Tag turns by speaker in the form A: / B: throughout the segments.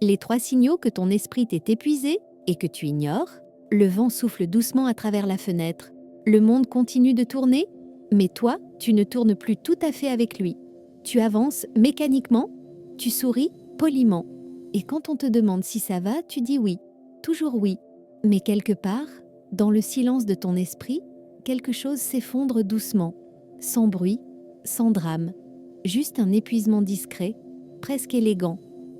A: Les 3 signaux que ton esprit t'est épuisé et que tu ignores. Le vent souffle doucement à travers la fenêtre. Le monde continue de tourner, mais toi, tu ne tournes plus tout à fait avec lui. Tu avances mécaniquement, tu souris poliment. Et quand on te demande si ça va, tu dis oui, toujours oui. Mais quelque part, dans le silence de ton esprit, quelque chose s'effondre doucement, sans bruit, sans drame. Juste un épuisement discret, presque élégant.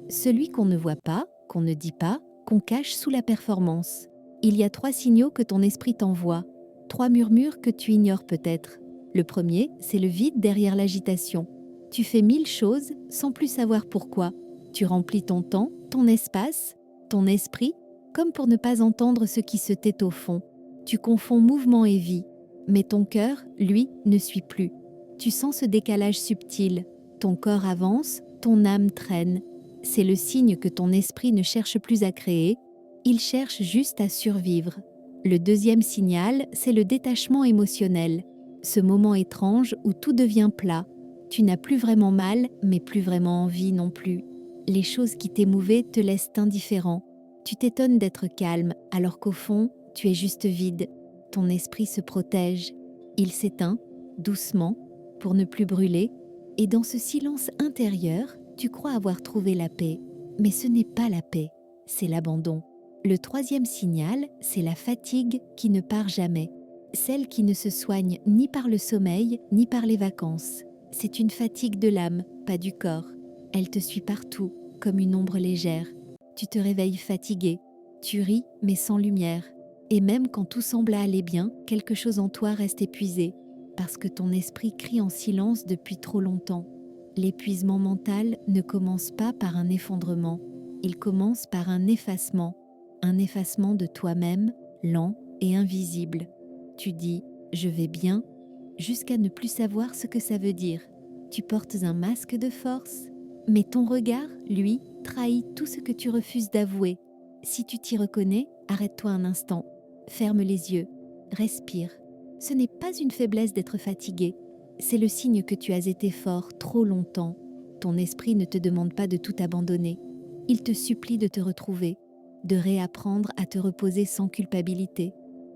A: Celui qu'on ne voit pas, qu'on ne dit pas, qu'on cache sous la performance. Il y a 3 signaux que ton esprit t'envoie, 3 murmures que tu ignores peut-être. Le premier, c'est le vide derrière l'agitation. Tu fais 1000 choses sans plus savoir pourquoi. Tu remplis ton temps, ton espace, ton esprit, comme pour ne pas entendre ce qui se tait au fond. Tu confonds mouvement et vie, mais ton cœur, lui, ne suit plus. Tu sens ce décalage subtil. Ton corps avance, ton âme traîne. C'est le signe que ton esprit ne cherche plus à créer, il cherche juste à survivre. Le deuxième signal, c'est le détachement émotionnel. Ce moment étrange où tout devient plat. Tu n'as plus vraiment mal, mais plus vraiment envie non plus. Les choses qui t'émouvaient te laissent indifférent. Tu t'étonnes d'être calme, alors qu'au fond, tu es juste vide. Ton esprit se protège. Il s'éteint, doucement, pour ne plus brûler. Et dans ce silence intérieur, tu crois avoir trouvé la paix. Mais ce n'est pas la paix, c'est l'abandon. Le troisième signal, c'est la fatigue qui ne part jamais. Celle qui ne se soigne ni par le sommeil, ni par les vacances. C'est une fatigue de l'âme, pas du corps. Elle te suit partout, comme une ombre légère. Tu te réveilles fatigué. Tu ris, mais sans lumière. Et même quand tout semble aller bien, quelque chose en toi reste épuisé, parce que ton esprit crie en silence depuis trop longtemps. L'épuisement mental ne commence pas par un effondrement, il commence par un effacement de toi-même, lent et invisible. Tu dis « je vais bien » jusqu'à ne plus savoir ce que ça veut dire. Tu portes un masque de force, mais ton regard, lui, trahit tout ce que tu refuses d'avouer. Si tu t'y reconnais, arrête-toi un instant, ferme les yeux, respire. Ce n'est pas une faiblesse d'être fatigué, c'est le signe que tu as été fort trop longtemps. Ton esprit ne te demande pas de tout abandonner. Il te supplie de te retrouver, de réapprendre à te reposer sans culpabilité,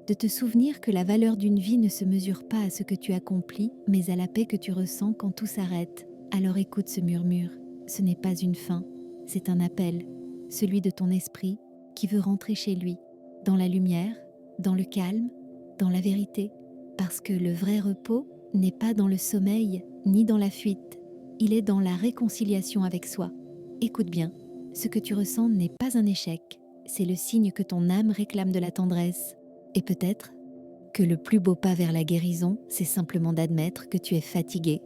A: de te souvenir que la valeur d'une vie ne se mesure pas à ce que tu accomplis, mais à la paix que tu ressens quand tout s'arrête. Alors écoute ce murmure. Ce n'est pas une fin, c'est un appel, celui de ton esprit qui veut rentrer chez lui, dans la lumière, dans le calme, dans la vérité. Parce que le vrai repos n'est pas dans le sommeil ni dans la fuite, il est dans la réconciliation avec soi. Écoute bien, ce que tu ressens n'est pas un échec, c'est le signe que ton âme réclame de la tendresse. Et peut-être que le plus beau pas vers la guérison, c'est simplement d'admettre que tu es fatigué,